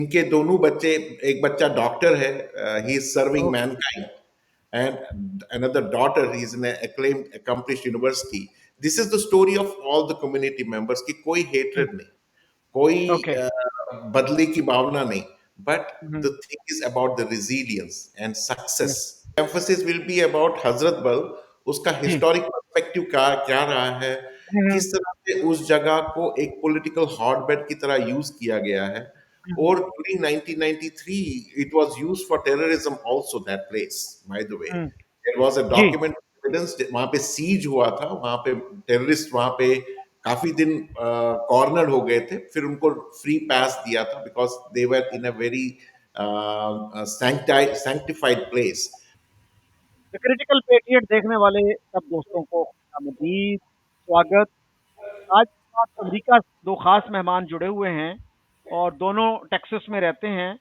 इनके दोनों बच्चे, एक बच्चा डॉक्टर है, he is serving okay. Mankind, and another daughter is in an acclaimed accomplished university. This is the story of all the community members कि कोई हुँ, hatred नहीं, कोई ओके। बदले की भावना नहीं, but hmm, the thing is about the resilience and yes. success. Emphasis will be about हजरत बल, उसका जी। Historic perspective क्या क्या रहा है, हुँ, हुँ, किस तरह से उस जगह को एक पॉलिटिकल हॉटबेड की तरह यूज किया गया है, हुँ, और during 1993 it was used for terrorism also, that place, by the way. Hmm, There was a ji. document evidence, वहां पे सीज हुआ था, वहां पे टेररिस्ट वहां पे काफी दिन कॉर्नर हो गए थे, फिर उनको फ्री पास दिया था because they were in a very sanctified place. The critical patriot देखने वाले सब दोस्तों को खुशामदीद, स्वागत। आज के साथ अमेरिका से 2 ख़ास मेहमान जुड़े हुए हैं और दोनों टेक्सास में रहते हैं,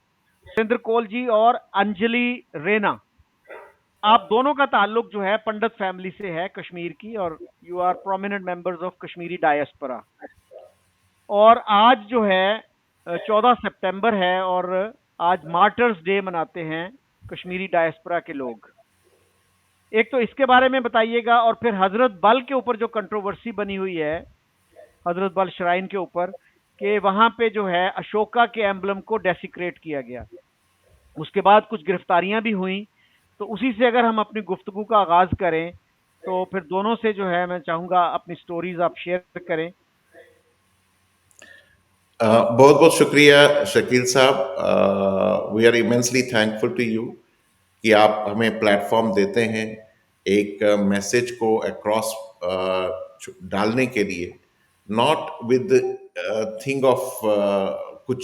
सुरेंद्र कौल जी और अंजलि रैना। आप दोनों का ताल्लुक जो है पंडित फैमिली से है कश्मीर की, और you are prominent members of Kashmiri diaspora. और आज जो है 14 सितंबर है और आज मार्टर्स डे मनाते हैं कश्मीरी डायस्पोरा के लोग। एक तो इसके बारे में बताइएगा, और फिर हजरत बल के ऊपर जो कंट्रोवर्सी बनी हुई है, हजरत बल श्राइन के ऊपर, कि वहां पे जो है अशोका के एम्बलम को डेसिक्रेट किया गया। उसके बाद कुछ गिरफ्तारियां भी हुई। तो उसी से अगर हम अपनी गुफ्तगू का आगाज करें, तो फिर दोनों से जो है मैं चाहूंगा अपनी स्टोरीज आप शेयर करें। बहुत बहुत शुक्रिया Shakeel sahab, we are immensely thankful to you कि आप हमें प्लेटफॉर्म देते हैं एक मैसेज को अक्रॉस डालने के लिए, नॉट विद थिंग ऑफ कुछ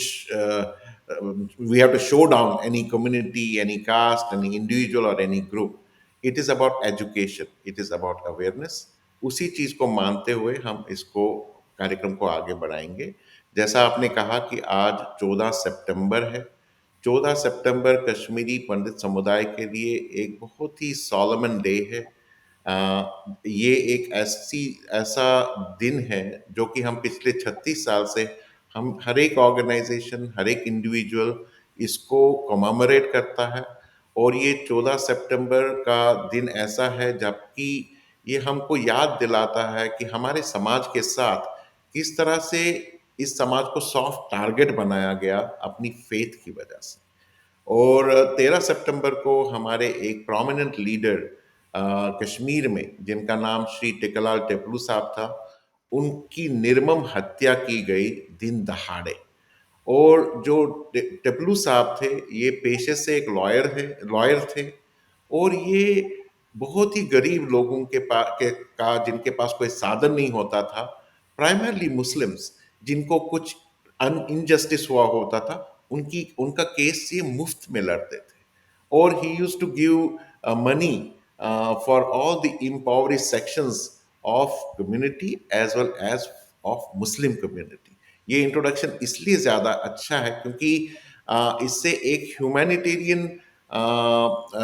we have to show down any community, any caste, any individual और any group. It is about education, it is about awareness. उसी चीज को मानते हुए हम इसको कार्यक्रम को आगे बढ़ाएंगे। जैसा आपने कहा कि आज 14 सितंबर है। 14 सितंबर कश्मीरी पंडित समुदाय के लिए एक बहुत ही सॉलमन डे है। ये एक ऐसा दिन है जो कि हम पिछले 36 साल से, हम हर एक ऑर्गेनाइजेशन, हर एक इंडिविजुअल इसको कॉमेमोरेट करता है। और ये 14 सितंबर का दिन ऐसा है जबकि ये हमको याद दिलाता है कि हमारे समाज के साथ किस तरह से इस समाज को सॉफ्ट टारगेट बनाया गया अपनी फेथ की वजह से। और 13 सितंबर को हमारे एक प्रोमिनेंट लीडर कश्मीर में, जिनका नाम श्री टिकलाल टेपलू साहब था, उनकी निर्मम हत्या की गई दिन दहाड़े। और जो टेपलू साहब थे, ये पेशे से एक लॉयर थे, और ये बहुत ही गरीब लोगों के पास का जिनके पास कोई साधन नहीं होता था, प्राइमरली मुस्लिम्स, जिनको कुछ इनजस्टिस हुआ होता था, उनकी उनका केस ये मुफ्त में लड़ते थे। और he used to give money for all the impoverished sections of community as well as of Muslim community। ये इंट्रोडक्शन इसलिए ज़्यादा अच्छा है क्योंकि इससे एक ह्यूमैनिटेरियन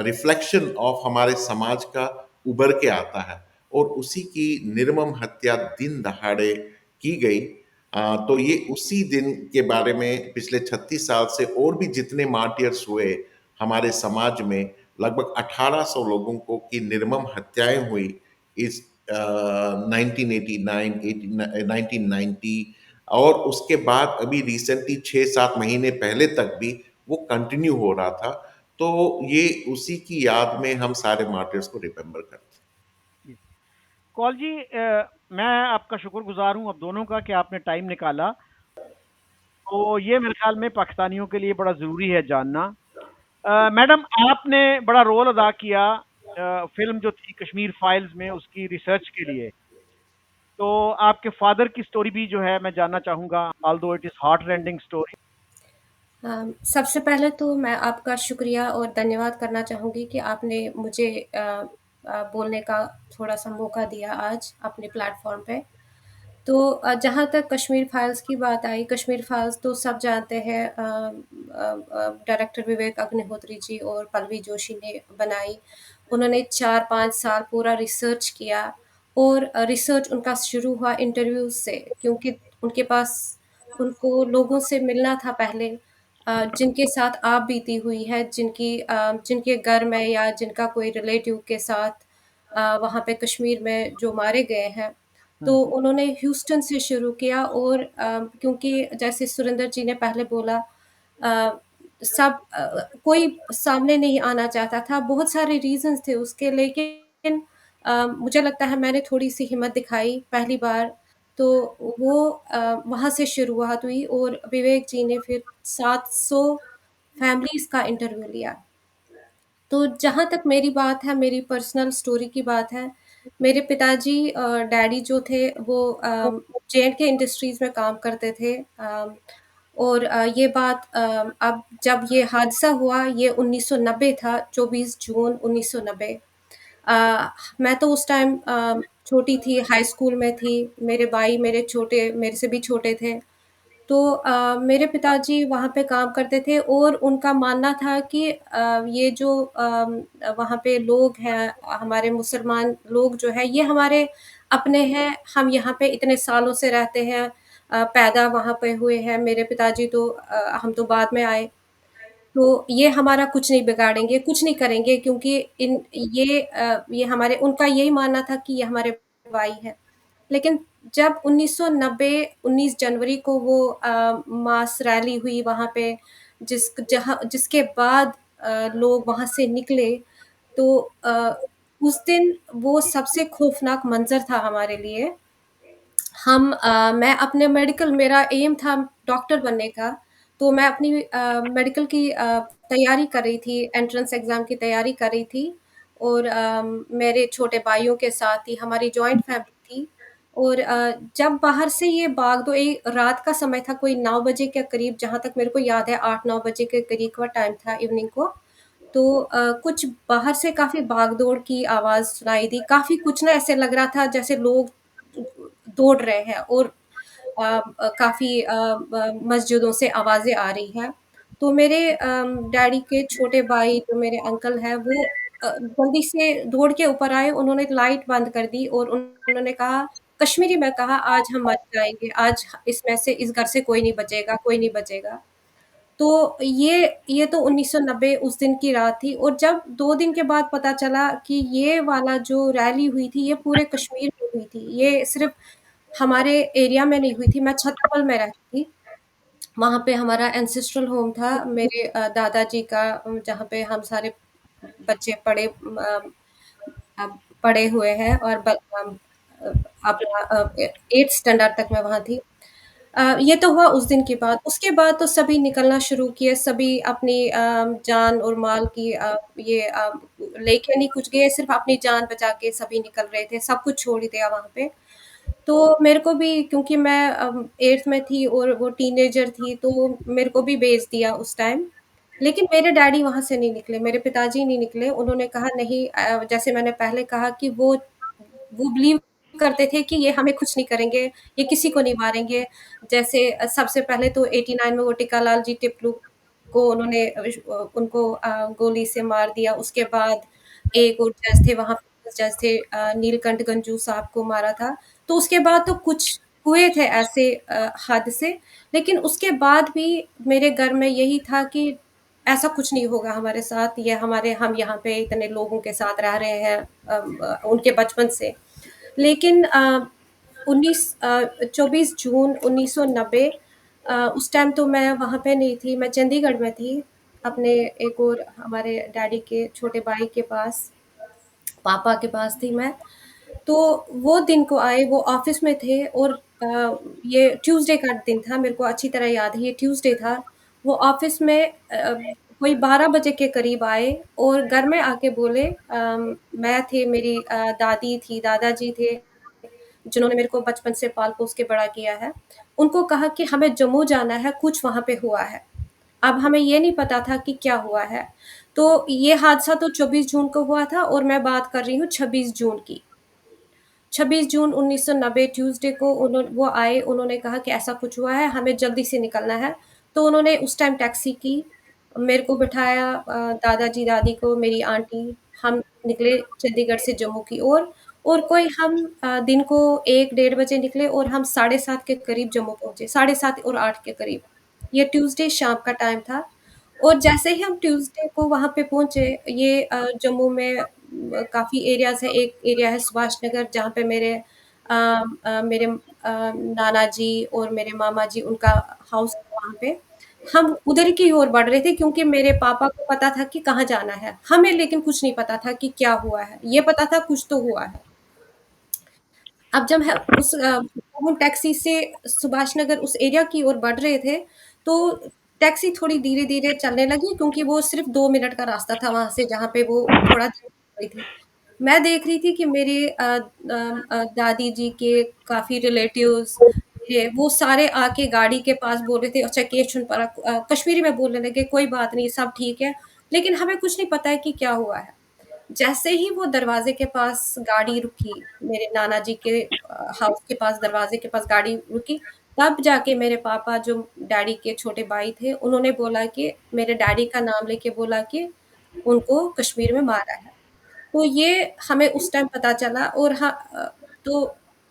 रिफ्लेक्शन ऑफ हमारे समाज का उभर के आता है। और उसी की निर्मम हत्या दिन दहाड़े की गई। तो ये उसी दिन के बारे में पिछले 36 साल से और भी जितने मार्टियर्स हुए हमारे समाज में, लगभग 1800 लोगों को की निर्मम हत्याएं हुई इस 1989, 1990, और उसके बाद अभी रिसेंटली 6-7 महीने पहले तक भी वो कंटिन्यू हो रहा था। तो ये उसी की याद में हम सारे मार्टिर्स को रिमेम्बर करते कौल जी, मैं आपका शुक्रगुजार हूं अब दोनों का कि आपने टाइम निकाला। तो ये मेरे ख्याल में पाकिस्तानियों के लिए बड़ा ज़रूरी है जानना। मैडम, आपने बड़ा रोल अदा किया फ़िल्म जो थी कश्मीर फाइल्स में, उसकी रिसर्च के लिए। तो आपके फ़ादर की स्टोरी भी जो है मैं जानना चाहूँगा, although it is heart rending story. सबसे पहले तो मैं आपका शुक्रिया और धन्यवाद करना चाहूँगी कि आपने मुझे बोलने का थोड़ा-सा मौका दिया आज अपने प्लेटफ़ॉर्म पे। तो जहाँ तक कश्मीर फाइल्स की बात आई, कश्मीर फाइल्स तो सब जानते हैं, डायरेक्टर विवेक अग्निहोत्री जी और पल्लवी जोशी ने बनाई। उन्होंने 4-5 साल पूरा रिसर्च किया, और रिसर्च उनका शुरू हुआ इंटरव्यूज़ से, क्योंकि उनके पास उनको लोगों से मिलना था पहले। जिनके साथ आप बीती हुई है, जिनके घर में या जिनका कोई रिलेटिव के साथ वहाँ पे कश्मीर में जो मारे गए हैं, तो उन्होंने ह्यूस्टन से शुरू किया और क्योंकि जैसे सुरेंद्र जी ने पहले बोला कोई सामने नहीं आना चाहता था, बहुत सारे रीज़न्स थे उसके लेकिन मुझे लगता है मैंने थोड़ी-सी हिम्मत दिखाई पहली बार, तो वो वहाँ से शुरुआत हुई और विवेक जी ने फिर 700 फैमिलीज़ का इंटरव्यू लिया। तो जहाँ तक मेरी बात है, मेरी पर्सनल स्टोरी की बात है, मेरे पिताजी डैडी जो थे वो जे-एंड-के इंडस्ट्रीज़ में काम करते थे और ये बात अब जब ये हादसा हुआ ये 1990 था, 24 जून 1990। मैं तो उस टाइम छोटी थी, हाई स्कूल में थी, मेरे भाई मेरे से भी छोटे थे। तो मेरे पिताजी वहाँ पे काम करते थे और उनका मानना था कि ये जो वहाँ पे लोग हैं, हमारे मुसलमान लोग जो हैं, ये हमारे अपने हैं, हम यहाँ पे इतने सालों से रहते हैं, पैदा वहाँ पे हुए हैं, मेरे पिताजी तो हम तो बाद में आए। तो ये हमारा कुछ नहीं बिगाड़ेंगे, कुछ नहीं करेंगे क्योंकि ये हमारे उनका यही मानना था कि ये हमारे भाई हैं। लेकिन जब 1990 19 जनवरी को वो मास रैली हुई वहाँ पे जिसके बाद लोग वहाँ से निकले तो उस दिन वो सबसे खौफ़नाक मंज़र था हमारे लिए। मैं अपने मेडिकल मेरा एम था डॉक्टर बनने का, तो मैं अपनी मेडिकल की तैयारी कर रही थी, एंट्रेंस एग्ज़ाम की तैयारी कर रही थी और मेरे छोटे भाइयों के साथ थी, हमारी जॉइंट फैमिली थी और जब बाहर से ये भाग-दौड़ रात का समय था, कोई 9 बजे के करीब जहाँ तक मेरे को याद है 8-9 बजे के करीब का टाइम था इवनिंग को। तो कुछ बाहर से काफ़ी भाग-दौड़ की आवाज़ सुनाई दी, काफ़ी कुछ ना ऐसे लग रहा था जैसे लोग दौड़ रहे हैं और काफ़ी मस्जिदों से आवाज़ें आ रही हैं। तो मेरे डैडी के छोटे भाई जो मेरे अंकल हैं वो जल्दी से दौड़ के ऊपर आए, उन्होंने लाइट बंद कर दी और उन्होंने कहा कश्मीरी में कहा, "आज हम मर जाएँगे, आज इसमें से इस घर से कोई नहीं बचेगा, कोई नहीं बचेगा।" तो ये तो 1990 उस दिन की रात थी और जब 2 दिन के बाद पता चला कि ये वाला जो रैली हुई थी, ये पूरे कश्मीर में हुई थी। ये सिर्फ़ हमारे एरिया में नहीं हुई थी, मैं छतरपुर में रहती थी। वहाँ पे हमारा एंसेस्ट्रल होम था, मेरे दादाजी का जहाँ पे हम सारे बच्चे पढ़े हुए हैं और अपना 8th स्टैंडर्ड तक मैं वहाँ थी। ये तो हुआ उस दिन की बात, उसके बाद तो सभी निकलना शुरू किए, सभी अपनी जान और माल की लेके नहीं कुछ गए, सिर्फ़ अपनी जान बचा के सभी निकल रहे थे, सब कुछ छोड़ ही दिया वहाँ पे। तो मेरे को भी क्योंकि मैं 8th में थी और वो टीनेजर थी, तो मेरे को भी भेज दिया उस टाइम। लेकिन मेरे डैडी वहाँ से नहीं निकले, मेरे पिताजी नहीं निकले, उन्होंने कहा नहीं जैसे मैंने पहले कहा कि वो बिलीव करते थे कि ये हमें कुछ नहीं करेंगे, ये किसी को नहीं मारेंगे। जैसे सबसे पहले तो 89 में वो टीकालाल जी टिपलू को उनको गोली से मार दिया, उसके बाद एक और जज थे वहाँ पे जज थे नीलकंठ गंजू साहब को मारा था। तो उसके बाद तो कुछ हुए थे ऐसे हादसे, लेकिन उसके बाद भी मेरे घर में यही था कि ऐसा कुछ नहीं होगा हमारे साथ, हम यहाँ पे इतने लोगों के साथ रह रहे हैं उनके बचपन से। लेकिन 24 जून 1990 उस टाइम तो मैं वहाँ पे नहीं थी, मैं चंडीगढ़ में थी, अपने एक और हमारे डैडी के छोटे भाई के पास, पापा के पास थी मैं। तो वो दिन को आए, वो ऑफ़िस में थे और ये ट्यूज़डे का दिन था, मेरे को अच्छी तरह याद है, ये ट्यूज़डे था। वो ऑफ़िस में कोई 12 बजे के करीब आए और घर में आके बोले मैं थे, मेरी दादी थी, दादाजी थे, जिन्होंने मेरे को बचपन से पाल-पोस के बड़ा किया है। उनको कहा कि हमें जम्मू जाना है, कुछ वहाँ पे हुआ है। अब हमें ये नहीं पता था कि क्या हुआ है। तो ये हादसा तो 24 जून को हुआ था और मैं बात कर रही हूँ 26 जून की। 26 जून 1990 ट्यूज़डे को वो आए, उन्होंने कहा कि ऐसा कुछ हुआ है, हमें जल्दी से निकलना है। तो उन्होंने उस टाइम टैक्सी की, मेरे को बिठाया दादाजी, दादी को, मेरी आंटी, हम निकले चंडीगढ़ से जम्मू की ओर और कोई हम दिन को 1 डेढ़ बजे निकले और हम साढ़े 7 के करीब जम्मू पहुँचे, साढ़े 7 और 8 के करीब। ये ट्यूज़डे शाम का टाइम था और जैसे ही हम ट्यूज़डे को वहाँ पे पहुँचे, ये जम्मू में काफ़ी एरियाज़ हैं। एक एरिया है सुभाष नगर जहाँ पे मेरे नाना जी और मेरे मामा जी उनका हाउस है वहाँ पे। हम उधर की ओर बढ़ रहे थे क्योंकि मेरे पापा को पता था कि कहाँ जाना है। हमें लेकिन कुछ नहीं पता था कि क्या हुआ है। ये पता था कुछ तो हुआ है। अब जब हम टैक्सी से सुभाष नगर उस एरिया की ओर बढ़ रहे थे, तो टैक्सी थोड़ी धीरे-धीरे चलने लगी क्योंकि वो सिर्फ़ 2 मिनट का रास्ता था वहाँ से जहाँ पे वो थोड़ा देर रुक गई थी। मैं देख रही थी कि मेरे दादी जी के काफ़ी रिलेटिव्स थे, वो सारे आके गाड़ी के पास बोल रहे थे, "अच्छा केशुन परा" कश्मीरी में बोलने लगे, "कोई बात नहीं, सब ठीक है।" लेकिन हमें कुछ नहीं पता है कि क्या हुआ है। जैसे ही वो दरवाज़े के पास गाड़ी रुकी, मेरे नाना जी के हाउस के पास दरवाज़े के पास गाड़ी रुकी, तब जाके मेरे पापा जो डैडी के छोटे भाई थे, उन्होंने बोला कि मेरे डैडी का नाम लेके बोला कि उनको कश्मीर में मारा है। तो ये हमें उस टाइम पता चला और तो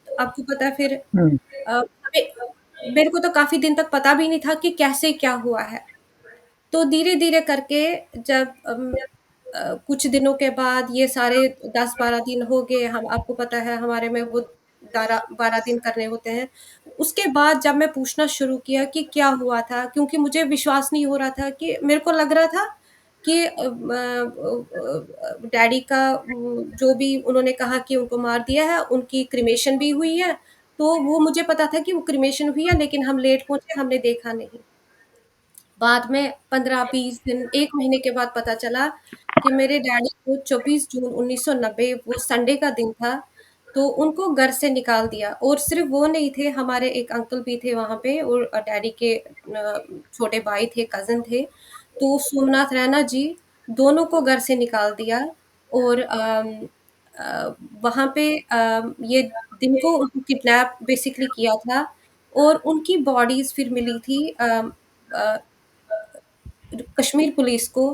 आपको पता है फिर हुँ, हमें मेरे को तो काफ़ी दिन तक पता भी नहीं था कि कैसे क्या हुआ है। तो धीरे-धीरे करके जब कुछ दिनों के बाद ये सारे 10-12 दिन हो गए, हम आपको पता है हमारे में वो 12 दिन करने होते हैं। उसके बाद जब मैं पूछना शुरू किया कि क्या हुआ था, क्योंकि मुझे विश्वास नहीं हो रहा था कि मेरे को लग रहा था कि डैडी का जो भी उन्होंने कहा कि उनको मार दिया है, उनकी क्रीमेशन भी हुई है, तो वो मुझे पता था कि वो क्रीमेशन हुई है, लेकिन हम लेट पहुँचे, हमने देखा नहीं। बाद में 15-20 दिन 1 महीने के बाद पता चला कि मेरे डैडी को 24 जून 1990 वो संडे का दिन था, तो उनको घर से निकाल दिया और सिर्फ़ वो नहीं थे, हमारे एक अंकल भी थे वहाँ पे और डैडी के छोटे भाई थे, कज़िन थे। तो सोमनाथ रैना जी, दोनों को घर से निकाल दिया और अ, वहाँ पे ये दिन को उनको किडनैप बेसिकली किया था और उनकी बॉडीज़ फिर मिली थी अ, कश्मीर पुलिस को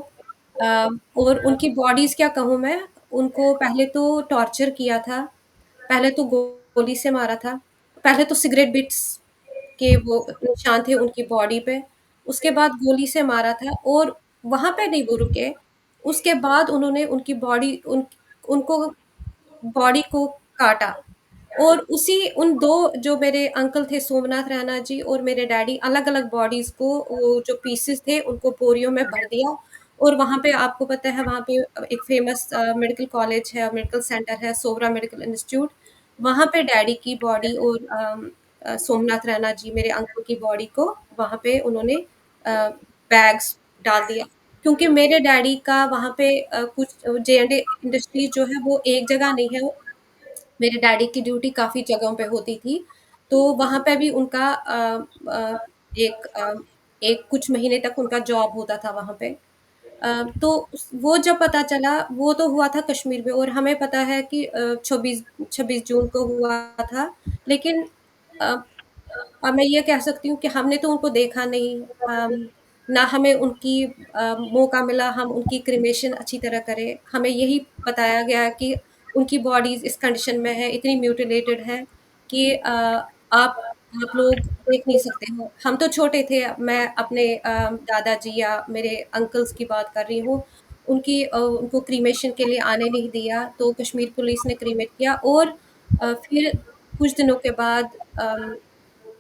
और उनकी बॉडीज़ क्या कहूँ मैं, उनको पहले तो टॉर्चर किया था, पहले तो गोली से मारा था, पहले तो सिगरेट बिट्स के वो निशान थे उनकी बॉडी पे, उसके बाद गोली से मारा था और वहाँ पे नहीं वो रुके, उसके बाद उन्होंने उनको बॉडी को काटा और उन 2 जो मेरे अंकल थे सोमनाथ रैना जी और मेरे डैडी अलग-अलग बॉडीज़ को वो जो पीसेस थे उनको बोरियों में भर दिया और वहाँ पे आपको पता है वहाँ पे एक फ़ेमस मेडिकल कॉलेज है, मेडिकल सेंटर है, सोवरा मेडिकल इंस्टीट्यूट, वहाँ पे डैडी की बॉडी और सोमनाथ रैना जी मेरे अंकल की बॉडी को वहाँ पे उन्होंने बैग्स डाल दिया। क्योंकि मेरे डैडी का वहाँ पे कुछ जे&ए इंडस्ट्रीज़ जो है वो एक जगह नहीं है, मेरे डैडी की ड्यूटी काफ़ी जगहों पे होती थी, तो वहाँ पे भी उनका एक एक कुछ महीने तक उनका जॉब होता था वहाँ पे। तो वो जब पता चला, वो तो हुआ था कश्मीर में और हमें पता है कि 26 जून को हुआ था, लेकिन अ, अब मैं ये कह सकती हूँ कि हमने तो उनको देखा नहीं ना हमें मौका मिला हम उनकी क्रीमेशन अच्छी तरह करें। हमें यही बताया गया कि उनकी बॉडीज़ इस कंडीशन में है, इतनी म्यूटिलेटेड है कि आप लोग देख नहीं सकते हो। हम तो छोटे थे, मैं अपने दादाजी या मेरे अंकल्स की बात कर रही हूँ। उनको क्रीमेशन के लिए आने नहीं दिया, तो कश्मीर पुलिस ने क्रीमेट किया और फिर कुछ दिनों के बाद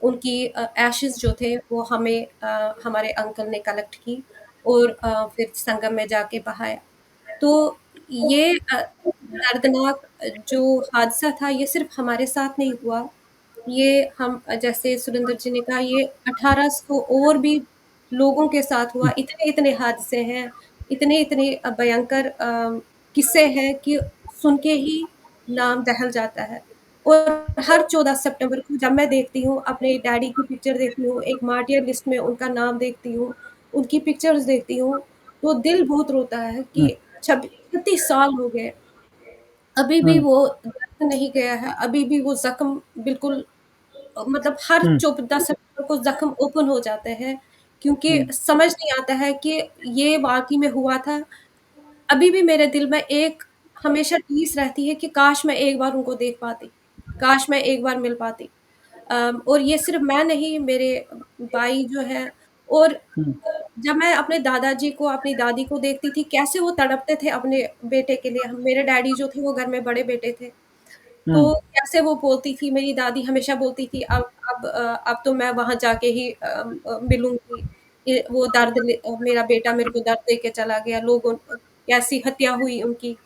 उनकी एशेज़ जो थे वो हमारे अंकल ने कलेक्ट की और फिर संगम में जाके बहाया। तो ये दर्दनाक जो हादसा था ये सिर्फ़ हमारे साथ नहीं हुआ, ये हम जैसे सुरेंद्र जी ने कहा ये 1800 और भी लोगों के साथ हुआ, इतने-इतने हादसे हैं, इतने-इतने भयंकर किस्से हैं कि सुन के ही नाम दहल जाता है। और हर 14 सितंबर को जब मैं देखती हूँ, अपने डैडी की पिक्चर देखती हूँ, एक मार्टियर लिस्ट में उनका नाम देखती हूँ, उनकी पिक्चर्स देखती हूँ, तो दिल बहुत रोता है हुँ, कि 36 साल हो गए, अभी भी हुँ, वो दर्द नहीं गया है, अभी भी वो ज़ख्म बिल्कुल मतलब हर हुँ, 14 सितंबर को ज़ख्म ओपन हो जाते हैं, क्योंकि हुँ, समझ नहीं आता है कि ये वाक़ई में हुआ था। अभी भी मेरे दिल में एक हमेशा टीस रहती है कि काश मैं एक बार उनको देख पाती, काश मैं एक बार मिल पाती। और ये सिर्फ़ मैं नहीं मेरे भाई जो हैं और हुँ, जब मैं अपने दादाजी को, अपनी दादी को देखती थी, कैसे वो तड़पते थे अपने बेटे के लिए। हम मेरे डैडी जो थे, वो घर में बड़े बेटे थे। हुँ, तो कैसे वो बोलती थी, मेरी दादी हमेशा बोलती थी, अब तो मैं वहाँ जाके ही मिलूँगी। ये वो मेरा बेटा मेरे को दर्द दे के चला गया, कैसी हत्या हुई उनकी।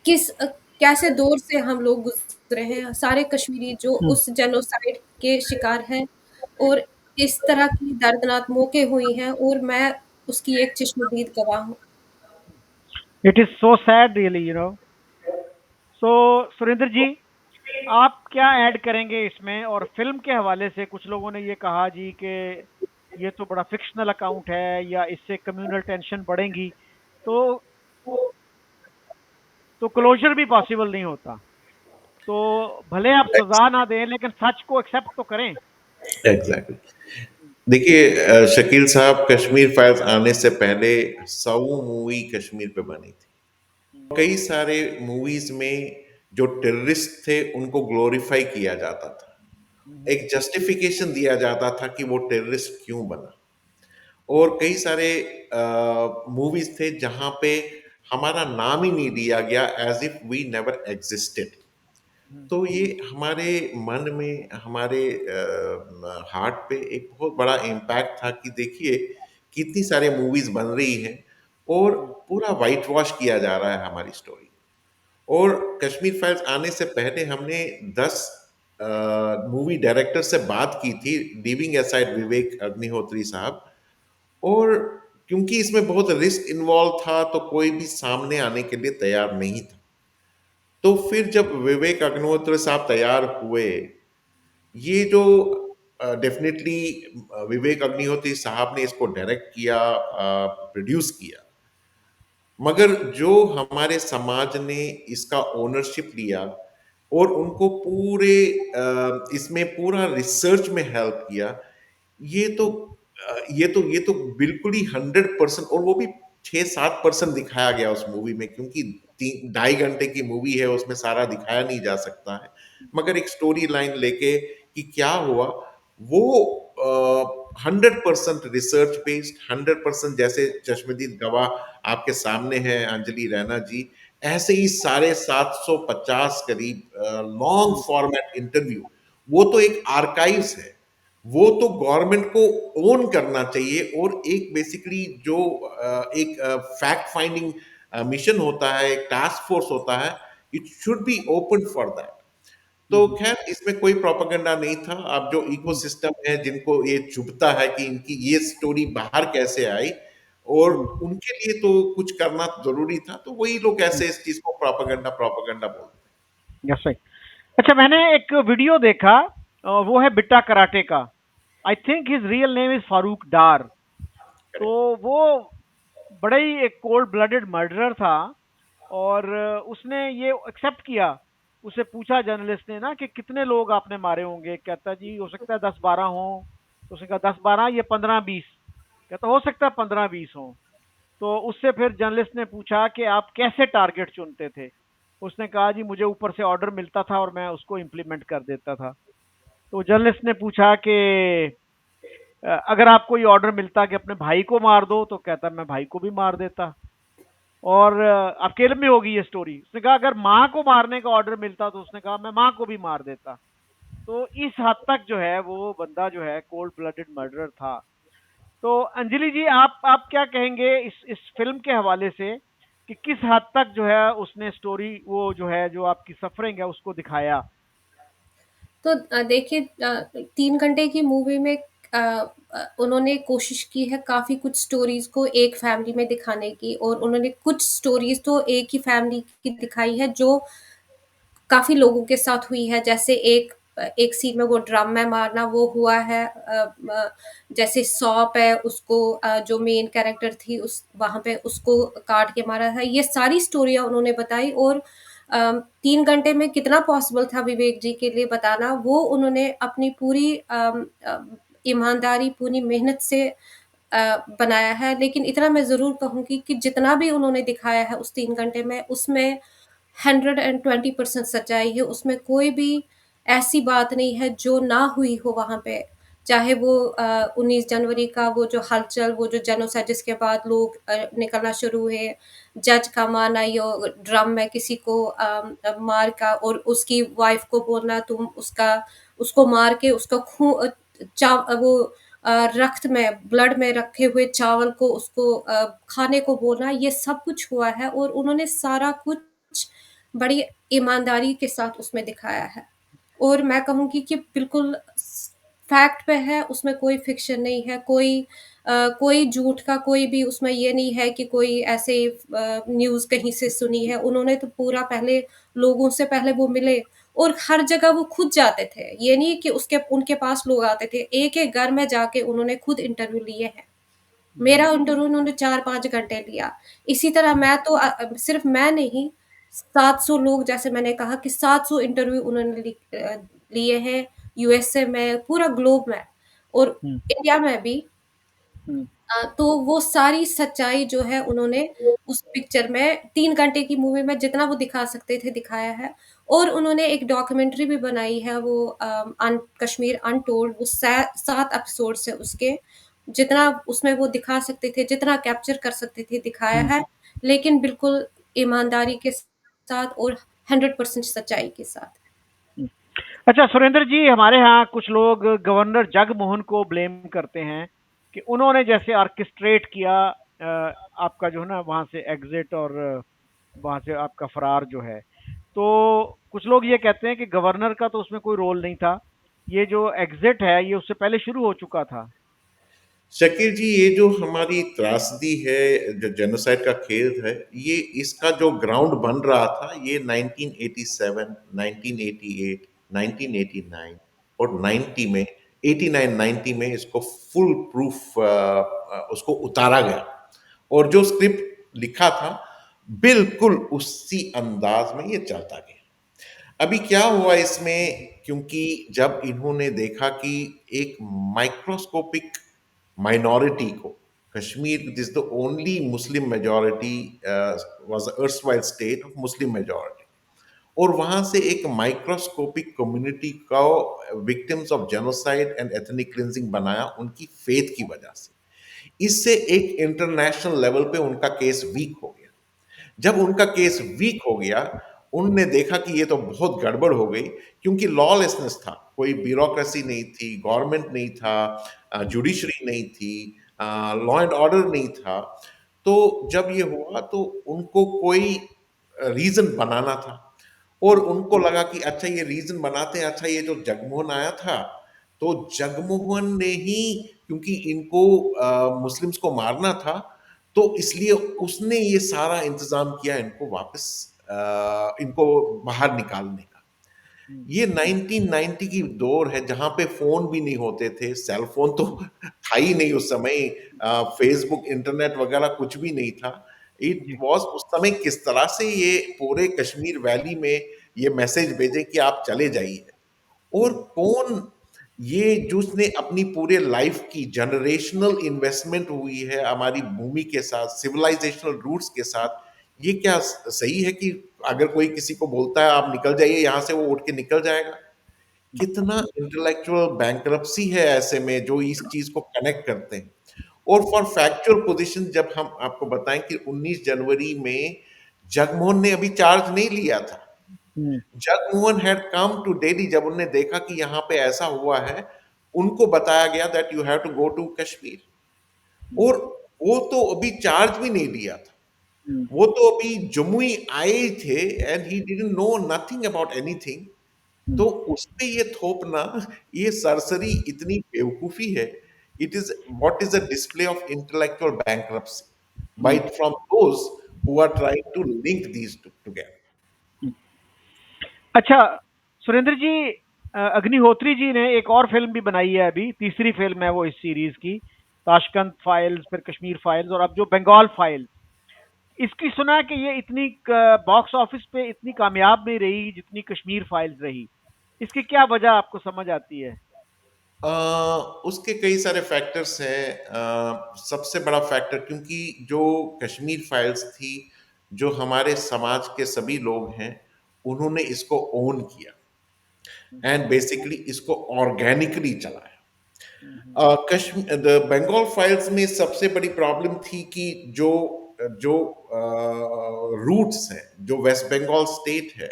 किस कैसे दौर से हम लोग गुज़रे हैं, सारे कश्मीरी जो हुँ। उस जेनोसाइड के शिकार हैं, और इस तरह की दर्दनाक मौकें हुई हैं, और मैं उसकी एक चश्मदीद गवाह हूँ। It is so sad really, you know. So Surendra ji, आप क्या ऐड करेंगे इसमें? और फ़िल्म के हवाले से कुछ लोगों ने ये कहा जी कि ये तो बड़ा फ़िक्शनल अकाउंट है, या इससे कम्युनल टेंशन बढ़ेगी, तो क्लोज़र भी पॉसिबल नहीं होता। तो भले आप सज़ा ना दें, लेकिन सच को एक्सेप्ट तो करें। एग्जैक्टली। देखिए शकील साहब, कश्मीर फाइल्स आने से पहले 100 मूवी कश्मीर पे बनी थी। हुँ, कई सारे मूवीज में जो टेररिस्ट थे उनको ग्लोरीफाई किया जाता था, हुँ, एक जस्टिफिकेशन दिया जाता था कि वो टेररिस्ट क्यों बना। और कई सारे मूवीज थे जहां पे हमारा नाम ही नहीं लिया गया, as if we never existed. हुँ, तो ये हमारे मन में, हमारे हार्ट पे एक बहुत बड़ा इम्पैक्ट था कि देखिए कितनी सारे मूवीज बन रही हैं और हुँ, पूरा वाइट वॉश किया जा रहा है हमारी स्टोरी। और कश्मीर फाइल्स आने से पहले हमने 10 मूवी डायरेक्टर से बात की थी, लीविंग असाइड विवेक अग्निहोत्री साहब। और क्योंकि इसमें बहुत रिस्क इन्वॉल्व था तो कोई भी सामने आने के लिए तैयार नहीं था। तो फिर जब विवेक अग्निहोत्री साहब तैयार हुए, ये जो डेफिनेटली विवेक अग्निहोत्री साहब ने इसको डायरेक्ट किया, प्रोड्यूस किया, मगर जो हमारे समाज ने इसका ओनरशिप लिया और उनको पूरे इसमें पूरा रिसर्च में हेल्प किया, ये तो हुँ, ये तो बिल्कुल ही 100%, और वो भी 6-7% दिखाया गया उस मूवी में, क्योंकि 2.5 घंटे की मूवी है, उसमें सारा दिखाया नहीं जा सकता है। मगर एक स्टोरी लाइन लेके कि क्या हुआ, वो 100% रिसर्च बेस्ड, 100%, जैसे चश्मदीद गवाह आपके सामने है अंजलि रैना जी, ऐसे ही सारे 750 करीब लॉन्ग हुँ, फॉर्मेट इंटरव्यू। वो तो एक आर्काइव्स है, वो तो गवर्नमेंट को ओन करना चाहिए। और एक बेसिकली जो एक फैक्ट फाइंडिंग मिशन होता है, एक टास्क फोर्स होता है, it should be open for that. तो हुँ, खैर इसमें कोई प्रोपेगेंडा नहीं था। अब जो हुँ, इकोसिस्टम है, जिनको ये चुभता है कि इनकी ये स्टोरी बाहर कैसे आई, और हुँ, उनके लिए तो कुछ करना जरूरी था, तो वही लोग हुँ, ऐसे इस चीज को प्रोपेगेंडा प्रोपेगेंडा बोलते यस राइट। अच्छा, मैंने एक वीडियो देखा, वो है बिट्टा कराटे का। I think his real name is Farooq Dar. हैं। तो वो बड़ा ही एक कोल्ड ब्लडेड मर्डरर था, और उसने ये एक्सेप्ट किया। उससे पूछा जर्नलिस्ट ने ना कि कितने लोग आपने मारे होंगे, कहता जी हो सकता है 10-12 हों। तो उसने कहा 10-12, ये 15-20। कहता हो सकता है 15-20 हों। तो उससे फिर जर्नलिस्ट ने पूछा कि आप कैसे टारगेट चुनते थे। उसने कहा जी मुझे ऊपर से ऑर्डर मिलता था और मैं उसको इम्प्लीमेंट कर देता था। तो जर्नलिस्ट ने पूछा कि अगर आपको ये ऑर्डर मिलता कि अपने भाई को मार दो, तो कहता मैं भाई को भी मार देता। और आप फिल्म में होगी ये स्टोरी। उसने कहा अगर माँ को मारने का ऑर्डर मिलता, तो उसने कहा मैं माँ को भी मार देता। तो इस हद तक जो है वो बंदा जो है कोल्ड ब्लडेड मर्डरर था। तो अंजलि जी, आप क्या कहेंगे इस फिल्म के हवाले से, कि किस हद तक जो है उसने स्टोरी, वो जो है जो आपकी सफरिंग है उसको दिखाया? तो देखिए, 3 घंटे की मूवी में उन्होंने कोशिश की है काफ़ी कुछ स्टोरीज़ को एक फैमिली में दिखाने की, और उन्होंने कुछ स्टोरीज़ तो एक ही फैमिली की दिखाई है जो काफ़ी लोगों के साथ हुई है। जैसे एक सीन में वो ड्रम में मारना वो हुआ है, जैसे सौंप है उसको, जो मेन कैरेक्टर थी उस वहाँ पे उसको काट के मारा था। ये सारी स्टोरियाँ उन्होंने बताई, और 3 घंटे में कितना पॉसिबल था विवेक जी के लिए बताना, वो उन्होंने अपनी पूरी ईमानदारी, पूरी मेहनत से बनाया है। लेकिन इतना मैं ज़रूर कहूँगी कि जितना भी उन्होंने दिखाया है उस 3 घंटे में, उसमें 120% सच्चाई है, उसमें कोई भी ऐसी बात नहीं है जो ना हुई हो वहाँ पे। चाहे वो 19 जनवरी का वो जो हलचल, वो जो जेनोसाइड जिसके बाद लोग निकलना शुरू हुए, जज का माना यो ड्रम में किसी को मार का और उसकी वाइफ को बोलना तुम उसको मार के उसका वो रक्त में ब्लड में रखे हुए चावल को उसको खाने को बोलना, ये सब कुछ हुआ है और उन्होंने सारा कुछ बड़ी ईमानदारी के साथ उसमें दिखाया है। और मैं कहूँगी कि बिल्कुल फैक्ट पे है, उसमें कोई फ़िक्शन नहीं है, कोई झूठ का कोई भी उसमें ये नहीं है कि कोई ऐसे न्यूज़ कहीं से सुनी है। उन्होंने तो पूरा पहले लोगों से पहले वो मिले और हर जगह वो खुद जाते थे। ये नहीं कि उनके पास लोग आते थे, एक-एक घर में जाके उन्होंने खुद इंटरव्यू लिए हैं। मेरा इंटरव्यू उन्होंने 4-5 घंटे लिया। इसी तरह मैं तो सिर्फ़ मैं नहीं, 700 लोग जैसे मैंने कहा कि 700 इंटरव्यू उन्होंने लिए हैं यूएसए में, पूरा ग्लोब में और हुँ, इंडिया में भी। हुँ, तो वो सारी सच्चाई जो है उन्होंने उस पिक्चर में 3 घंटे की मूवी में जितना वो दिखा सकते थे दिखाया है और उन्होंने एक डॉक्यूमेंट्री भी बनाई है वो कश्मीर अनटोल्ड वो 7 एपिसोड्स है उसके। जितना उसमें वो दिखा सकते थे, जितना कैप्चर कर सकते थे दिखाया हुँ, है, लेकिन बिल्कुल ईमानदारी के साथ और 100% सच्चाई के साथ। हुँ। अच्छा सुरेंद्र जी, हमारे यहाँ कुछ लोग गवर्नर जगमोहन को ब्लेम करते हैं कि उन्होंने जैसे ऑर्केस्ट्रेट किया आपका जो है ना वहाँ से एग्जिट और वहाँ से आपका फरार जो है। तो कुछ लोग ये कहते हैं कि गवर्नर का तो उसमें कोई रोल नहीं था। ये जो एग्जिट है ये उससे पहले शुरू हो चुका था। शकील जी, ये जो हमारी त्रासदी है, जो जेनोसाइड का खेल है, ये इसका जो ग्राउंड बन रहा था, ये 1987, 1988, 1989 और 90 में, 89 90 में इसको फुल प्रूफ उसको उतारा गया और जो स्क्रिप्ट लिखा था बिल्कुल उसी अंदाज में ये चलता गया। अभी क्या हुआ इसमें, क्योंकि जब इन्होंने देखा कि एक माइक्रोस्कोपिक माइनॉरिटी को, Kashmir this the only Muslim majority, was erstwhile state of Muslim majority, और वहां से एक माइक्रोस्कोपिक कम्युनिटी का victims of genocide and ethnic cleansing बनाया उनकी फेथ की वजह से। इससे एक इंटरनेशनल लेवल पे उनका केस वीक हो गया। जब उनका केस वीक हो गया, उनने देखा कि ये तो बहुत गड़बड़ हो गई, क्योंकि लॉलेसनेस था, कोई ब्यूरोक्रेसी नहीं थी, गवर्नमेंट नहीं था, जुडिशरी नहीं थी, लॉ एंड ऑर्डर नहीं था। तो जब ये हुआ तो उनको कोई रीजन बनाना था और उनको लगा कि अच्छा ये रीजन बनाते हैं, अच्छा ये जो जगमोहन आया था, तो जगमोहन ने ही, क्योंकि इनको मुस्लिम्स को मारना था, तो इसलिए उसने ये सारा इंतजाम किया इनको वापस इनको बाहर निकालने का। हुँ, ये 1990 की दौर है जहां पे फोन भी नहीं होते थे, सेल फोन तो था ही नहीं उस समय, फेसबुक इंटरनेट वगैरह कुछ भी नहीं था। It ji. वाज उस समय किस तरह से ये पूरे कश्मीर वैली में ये मैसेज भेजे कि आप चले जाइए, और हुँ, कौन ये जिसने अपनी पूरे लाइफ की जनरेशनल इन्वेस्टमेंट हुई है हमारी भूमि के साथ, सिविलाइजेशनल रूट्स के साथ, ये क्या सही है कि अगर कोई किसी को बोलता है आप निकल जाइए यहां से, वो उठ के निकल जाएगा? हुँ, कितना इंटेलेक्चुअल बैंक्रप्सी है ऐसे में जो इस चीज को कनेक्ट करते हैं। और फॉर फैक्चुअल पोजीशन जब हम आपको बताएं कि 19 जनवरी में जगमोहन ने अभी चार्ज नहीं लिया था। Hmm, Jagmohan had come to Delhi, जब उन्होंने देखा कि यहाँ पे ऐसा हुआ है, उनको बताया गया that you have to go to Kashmir, hmm, और वो तो अभी चार्ज भी नहीं लिया था। हुँ, वो तो अभी जम्मू ही आए थे and he didn't know nothing about anything. Hmm, तो उसपे ये थोपना, ये सरसरी इतनी बेवकूफी है। It is what is a display of intellectual bankruptcy by hmm, from those who are trying to link these together. Hmm. अच्छा, सुरेंद्र जी, अग्निहोत्री जी ने एक और फ़िल्म भी बनाई है अभी, तीसरी फ़िल्म है वो इस सीरीज़ की, ताशकंद फाइल्स, फिर कश्मीर फाइल्स और अब जो बंगाल फाइल्स। इसकी सुना है कि ये इतनी बॉक्स ऑफिस पे इतनी कामयाब नहीं रही जितनी कश्मीर फाइल्स रही। इसकी क्या वजह आपको समझ आती है? अ, उसके कई सारे फैक्टर्स हैं। सबसे बड़ा फैक्टर, क्योंकि जो कश्मीर फाइल्स थी, जो हमारे समाज के सभी लोग हैं, उन्होंने इसको ओन किया हुँ, एंड बेसिकली इसको ऑर्गेनिकली चलाया। कश्मीर द बंगाल फाइल्स में सबसे बड़ी प्रॉब्लम थी कि जो जो रूट्स हैं, जो वेस्ट बंगाल स्टेट है,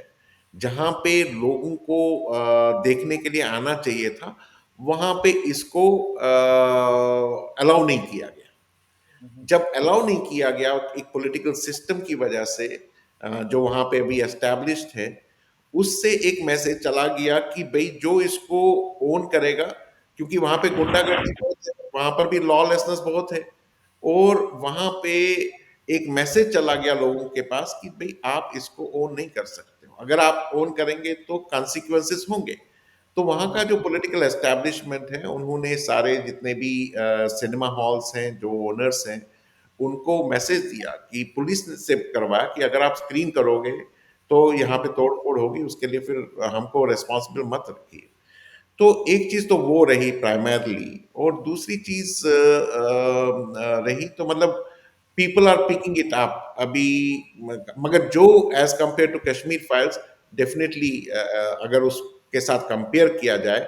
जहां पे लोगों को देखने के लिए आना चाहिए था, वहां पे इसको अलाउ नहीं किया गया। जब अलाउ नहीं किया गया एक पॉलिटिकल सिस्टम की वजह से, जो वहां पे अभी एस्टैब्लिश्ड है, उससे एक मैसेज चला गया कि भाई जो इसको ओन करेगा, क्योंकि वहां पे गुंडागर्दी बहुत है, वहां पर भी लॉलेसनेस बहुत है, और वहां पे एक मैसेज चला गया लोगों के पास कि भाई आप इसको ओन नहीं कर सकते हो, अगर आप ओन करेंगे तो कॉन्सिक्वेंसेस होंगे। तो वहाँ का जो पॉलिटिकल एस्टैब्लिशमेंट है, उन्होंने सारे जितने भी सिनेमा हॉल्स हैं, जो ओनर्स हैं, उनको मैसेज दिया कि पुलिस से करवाया कि अगर आप स्क्रीन करोगे तो यहाँ पे तोड़ फोड़ होगी, उसके लिए फिर हमको रिस्पॉन्सिबल मत रखिए। तो एक चीज तो वो रही प्राइमरली, और दूसरी चीज रही तो मतलब people are picking it up अभी। मगर जो as compare to Kashmir Files, definitely अगर उसके साथ कंपेयर किया जाए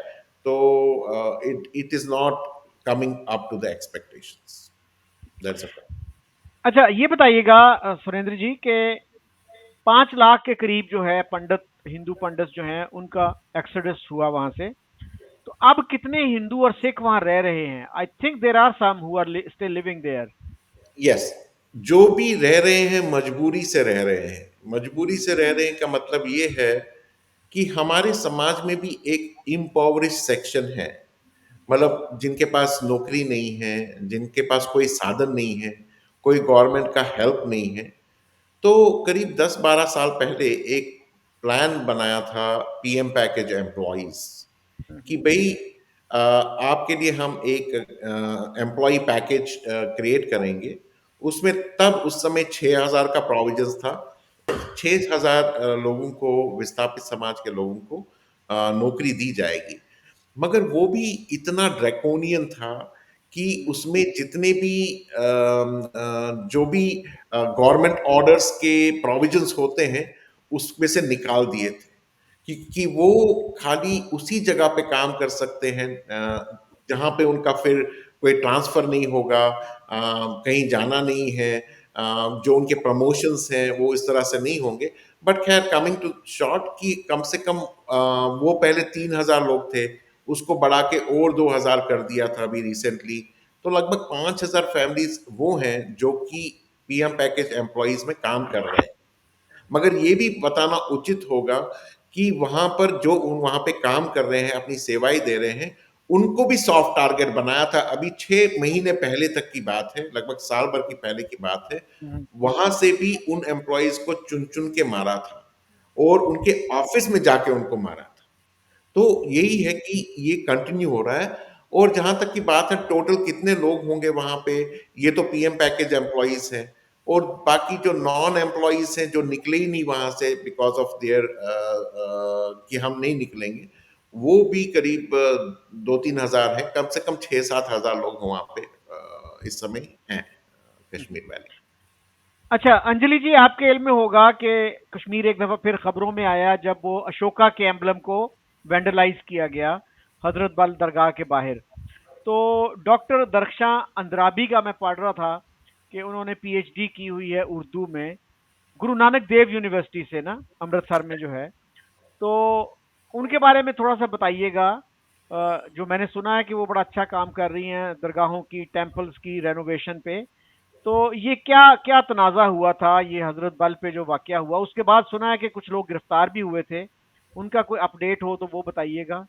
तो it it is not coming up to the expectations. That's a. अच्छा, ये बताइएगा सुरेंद्र जी के 5 लाख के करीब जो है पंडित, हिंदू पंडित जो हैं, उनका एक्सोडस हुआ वहां से। तो अब कितने हिंदू और सिख वहां रह रहे हैं? I think there are some who are still living there. Yes, जो भी रह रहे हैं मजबूरी से रह रहे हैं। मजबूरी से रह रहे हैं का मतलब ये है कि हमारे समाज में भी एक इम्पॉवरिश सेक्शन है, मतलब जिनके पास नौकरी नहीं है, जिनके पास कोई साधन नहीं है, कोई गवर्नमेंट का हेल्प नहीं है। तो करीब 10-12 साल पहले एक प्लान बनाया था पीएम पैकेज एम्प्लॉयज, कि भाई आपके लिए हम एक एम्प्लॉय पैकेज क्रिएट करेंगे। उसमें तब उस समय 6,000 का प्रोविजन था। 6,000 लोगों को, विस्थापित समाज के लोगों को नौकरी दी जाएगी। मगर वो भी इतना ड्रैकोनियन था कि उसमें जितने भी जो भी गवर्नमेंट ऑर्डर्स के प्रोविजंस होते हैं, उसमें से निकाल दिए थे कि वो खाली उसी जगह पे काम कर सकते हैं जहां पे उनका फिर कोई ट्रांसफर नहीं होगा, कहीं जाना नहीं है, जो उनके प्रमोशंस हैं वो इस तरह से नहीं होंगे। बट खैर, कमिंग टू शॉर्ट, कि कम से कम वो पहले 3,000 लोग थे, उसको बढ़ा के और 2,000 कर दिया था अभी रिसेंटली। तो लगभग 5,000 फैमिलीज वो हैं जो कि पीएम पैकेज एम्प्लॉयज में काम कर रहे हैं। मगर ये भी बताना उचित होगा कि वहां पर जो वहां पे काम कर रहे हैं, अपनी सेवाएं दे रहे हैं, उनको भी सॉफ्ट टारगेट बनाया था। अभी 6 महीने पहले तक की बात है, लगभग साल भर की पहले की बात है। वहां से भी उन एम्प्लॉयज को चुन चुन के मारा था, और उनके ऑफिस में जाके उनको मारा था। तो यही है कि ये कंटिन्यू हो रहा है। और जहां तक की बात है टोटल कितने लोग होंगे वहां पे, ये तो पीएम पैकेज एम्प्लॉयज हैं, और बाकी जो नॉन एम्प्लॉयज हैं, जो निकले ही नहीं वहां से बिकॉज ऑफ देयर कि हम नहीं निकलेंगे, वो भी करीब 2-3 हजार है। कम से कम 6-7 हजार लोग वहां पे इस समय हैं, कश्मीर वैली। अच्छा, अंजलि जी, आपके इल्म में होगा कि कश्मीर एक दफा फिर खबरों में आया जब वो अशोका के एम्बलम को वेंडलाइज किया गया हजरत बल दरगाह के बाहर। तो डॉक्टर दरख्शां अंद्राबी का मैं पढ़ रहा था कि उन्होंने पीएचडी की हुई है उर्दू में, गुरु नानक देव यूनिवर्सिटी से ना, अमृतसर में जो है। तो उनके बारे में थोड़ा सा बताइएगा। जो मैंने सुना है कि वो बड़ा अच्छा काम कर रही हैं दरगाहों की, टेम्पल्स की रेनोवेशन पे। तो ये क्या क्या तनाज़ा हुआ था ये हजरत बल पे जो वाकया हुआ, उसके बाद सुना है कि कुछ लोग गिरफ्तार भी हुए थे। उनका कोई अपडेट हो तो वो बताइएगा।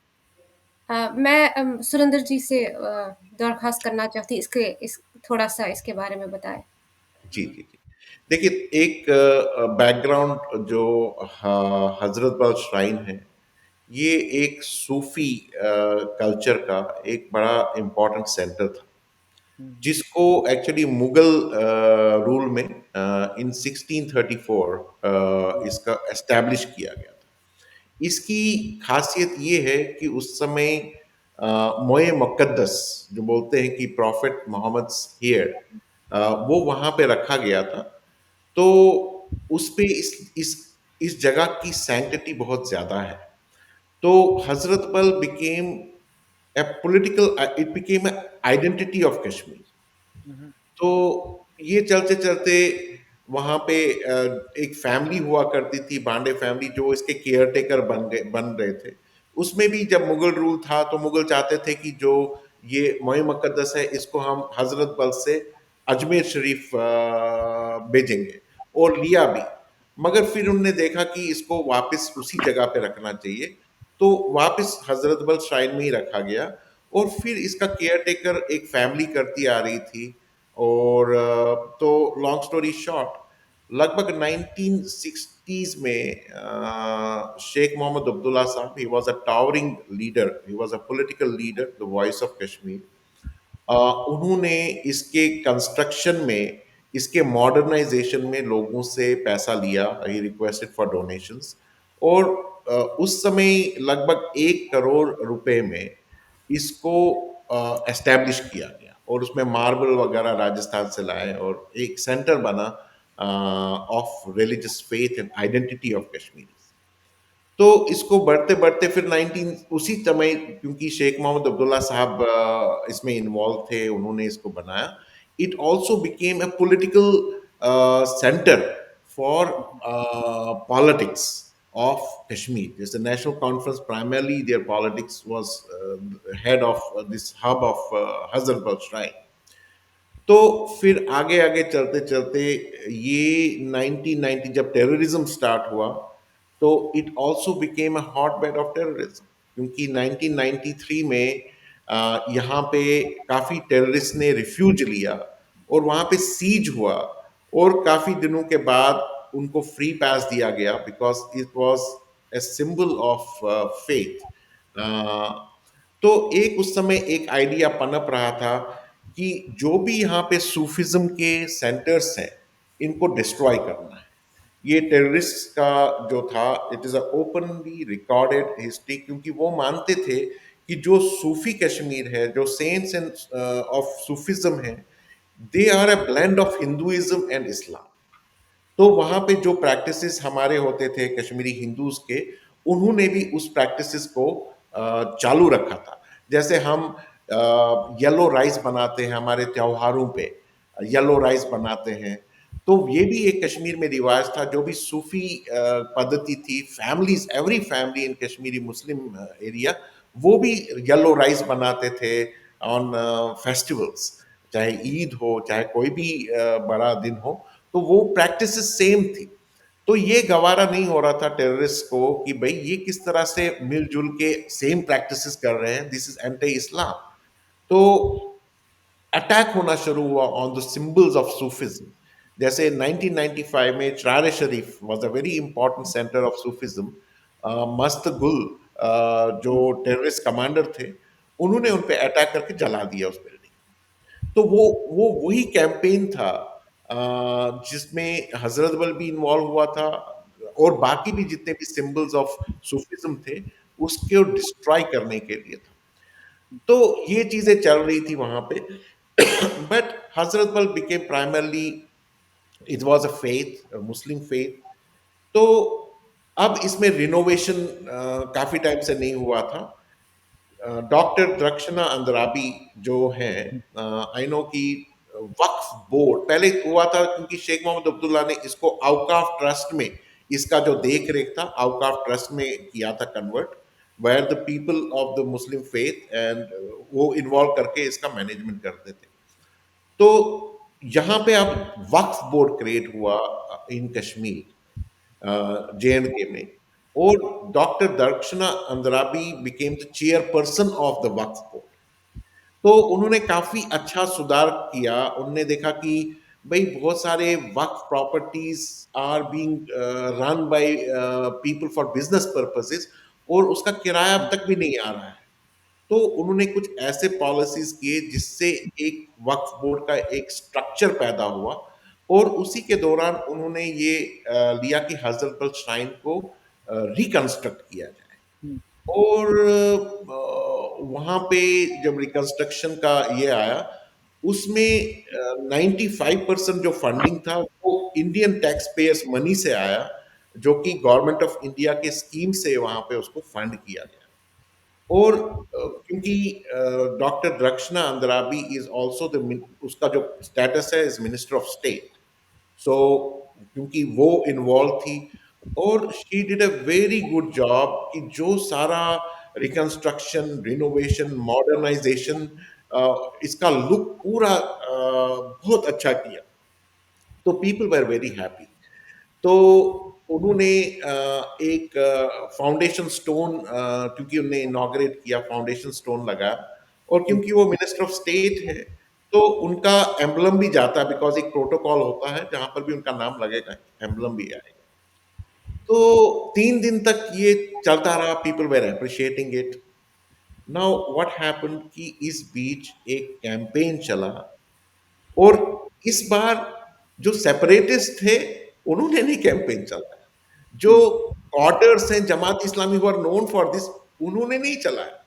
मैं सुरेंद्र जी से दरख्वास्त करना चाहती इस थोड़ा सा इसके बारे में बताएं। जी जी जी। देखिए, एक बैकग्राउंड जो हजरत बल श्राइन है, ये एक सूफी कल्चर का एक बड़ा इम्पोर्टेंट सेंटर था, हम्म। जिसको एक्चुअली मुगल रूल में इन 1634 इसका एस्टैब्लिश किया गया था। इसकी खासियत ये है कि उस समय मोए मुकद्दस, जो बोलते हैं कि प्रॉफिट मोहम्मद हियर, वो वहां पे रखा गया था। तो उस पे इस जगह की सैंक्टिटी बहुत ज्यादा है। तो हजरत बल became a political, it became an identity of Kashmir. हम्म, तो ये चलते चलते वहां पे एक फैमिली हुआ करती थी, बांडे फैमिली, जो इसके केयर टेकर बन रहे थे। उसमें भी जब मुगल रूल था तो मुगल चाहते थे कि जो ये मोए मुकद्दस है इसको हम हजरत बल से अजमेर शरीफ भेजेंगे, और लिया भी। मगर फिर उन्होंने देखा कि इसको वापस उसी जगह पे रखना चाहिए, तो वापस हजरत बल श्राइन में ही रखा गया। और फिर इसका केयर टेकर एक फैमिली करती आ रही थी। और तो लॉन्ग स्टोरी शॉर्ट, लगभग 1960s में शेख मोहम्मद अब्दुल्ला साहब, he was a towering leader, he was a political leader, the voice of Kashmir. उन्होंने इसके कंस्ट्रक्शन में, इसके मॉडर्नाइजेशन में लोगों से पैसा लिया, ही रिक्वेस्टेड फॉर डोनेशंस। और उस समय लगभग 1 करोड़ रुपए में इसको एस्टेब्लिश किया गया, और उसमें मार्बल वगैरह राजस्थान से लाए, और एक सेंटर बना of religious faith and identity of Kashmir. तो इसको बढ़ते बढ़ते फिर 19 उसी समय, क्योंकि शेख मोहम्मद अब्दुल्ला साहब इसमें इन्वॉल्व थे, उन्होंने इसको बनाया। It also became a political centre for politics of Kashmir. जैसे National Conference, primarily their politics was head of this hub of Hazratbal shrine. तो फिर आगे आगे चलते चलते ये 1990 जब टेररिज्म स्टार्ट हुआ, तो it also became a hotbed of terrorism, क्योंकि 1993 में यहाँ पे काफी टेररिस्ट ने रिफ्यूज लिया, और वहां पे सीज हुआ। और काफी दिनों के बाद उनको फ्री पास दिया गया, because it was a symbol of faith. तो एक उस समय एक आइडिया पनप रहा था कि जो भी यहाँ पे सूफिज्म के सेंटर्स हैं, इनको डिस्ट्रॉय करना है। ये टेररिस्ट का जो था, it is a openly recorded history, क्योंकि वो मानते थे कि जो सूफी कश्मीर है, जो सेंट्स एंड ऑफ सूफिज्म है, they are a blend of Hinduism and Islam. तो वहां पे जो प्रैक्टिसेस हमारे होते थे कश्मीरी हिंदूज के, उन्होंने भी उस प्रैक्टिसेस को चालू रखा था। जैसे हम येलो राइस बनाते हैं हमारे त्योहारों पे, येलो राइस बनाते हैं। तो ये भी एक कश्मीर में रिवाज था, जो भी सूफी पद्धति थी। Families, every family in Kashmiri Muslim area, वो भी येलो राइस बनाते थे ऑन फेस्टिवल्स, चाहे ईद हो, चाहे कोई भी बड़ा दिन हो। तो वो प्रैक्टिस सेम थी। तो ये गवारा नहीं हो रहा था टेररिस्ट को कि भाई ये किस तरह से मिलजुल के सेम प्रैक्टिसेस कर रहे हैं, दिस इज एंटी इस्लाम। तो अटैक होना शुरू हुआ on the symbols of Sufism. जैसे 1995 में Charar Sharif was a very important centre of Sufism. Mast Gul जो टेररिस्ट कमांडर थे, उन्होंने उन पे अटैक करके जला दिया उस बिल्डिंग। तो वो वही कैंपेन था जिसमें हजरत बल भी इन्वॉल्व हुआ था, और बाकी भी जितने भी सिंबल्स ऑफ सूफिज्म थे, उसको डिस्ट्रॉय करने के लिए था। तो ये चीजें चल रही थी वहां पे। बट हजरत बल became primarily, it was a faith, Muslim faith. तो अब इसमें रिनोवेशन काफी टाइम से नहीं हुआ था। डॉक्टर दक्षिणा अंद्राबी जो है, आई नो कि वक्फ बोर्ड पहले हुआ था, क्योंकि शेख मोहम्मद अब्दुल्ला ने इसको औकाफ ट्रस्ट में, इसका जो देख रेख था औकाफ ट्रस्ट में किया था convert, where the people of the Muslim faith and वो इन्वॉल्व करके इसका मैनेजमेंट करते थे। तो यहाँ पे अब वक्फ बोर्ड क्रिएट हुआ इन कश्मीर, JNK में। और doctor Darshana Andrabi became the chairperson of the Waqf board. तो उन्होंने काफी अच्छा सुधार किया। उन्होंने देखा कि भाई बहुत सारे waqf properties are being run by people for business purposes, और उसका किराया अब तक भी नहीं आ रहा है। तो उन्होंने कुछ ऐसे पॉलिसीज किए जिससे एक वक्फ बोर्ड का एक स्ट्रक्चर पैदा हुआ। और उसी के दौरान उन्होंने ये लिया कि हजरत बल श्राइन को रिकंस्ट्रक्ट किया जाए। और वहाँ पे जब रिकंस्ट्रक्शन का ये आया, उसमें 95% जो फंडिंग था वो इंडियन टैक्स पेयर्स मनी से आया, जो कि गवर्नमेंट ऑफ इंडिया के स्कीम से वहाँ पे उसको फंड किया गया। और क्योंकि डॉक्टर दक्षिणा अंद्राबी इज ऑल्सो द, उसका जो स्टेटस है इज मिनिस्टर ऑफ स्टेट, सो क्योंकि वो इन्वॉल्व थी, और she did a very good job कि जो सारा रिकंस्ट्रक्शन, रिनोवेशन, मॉडर्नाइजेशन, इसका लुक पूरा बहुत अच्छा किया, तो पीपल वर वेरी हैप्पी। तो उन्होंने एक फाउंडेशन स्टोन, क्योंकि उन्होंने इनॉग्रेट किया, फाउंडेशन स्टोन लगा, और क्योंकि वो मिनिस्टर ऑफ स्टेट है तो उनका एम्बलम भी जाता है, बिकॉज एक प्रोटोकॉल होता है जहां पर भी उनका नाम लगेगा, एम्बलम भी आएगा। तो 3 दिन तक ये चलता रहा, people were appreciating it. Now what happened कि इस बीच एक कैंपेन चला, और इस बार जो सेपरेटिस्ट थे उन्होंने नहीं कैंपेन चलाया, जो कॉर्डर्स हैं Jamaat Islami who are known for this, उन्होंने नहीं चलाया।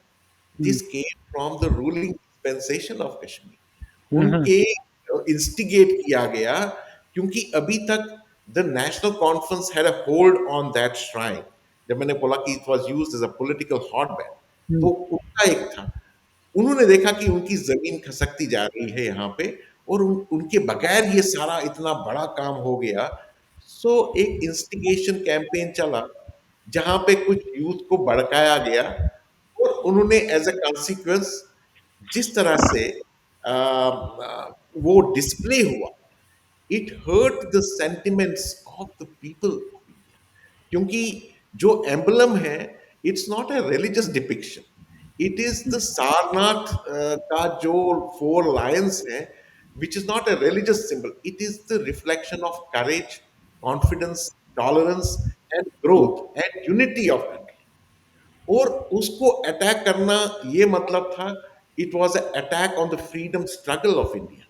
This came from the ruling dispensation of Kashmir, उनके इंस्टिगेट किया गया, क्योंकि अभी तक the National Conference had a hold on that shrine. जब मैंने बोला कि it was used as a political hotbed, तो उनका एक था, उन्होंने देखा कि उनकी जमीन खसकती जा रही है यहाँ पे, और उनके बगैर ये सारा इतना बड़ा काम हो गया। सो एक इंस्टिगेशन कैंपेन चला जहां पे कुछ यूथ को भड़काया गया, और उन्होंने एज अ कॉन्सिक्वेंस जिस तरह से वो डिस्प्ले हुआ, it hurt the sentiments of the people of India, क्योंकि जो एम्बलम है it's not a religious depiction, it is the Sarnath का जो 4 लायंस है, which is not a religious symbol, it is the reflection of courage, confidence, tolerance and growth and unity of country. और उसको attack करना ये मतलब था, it was a attack on the freedom struggle of India.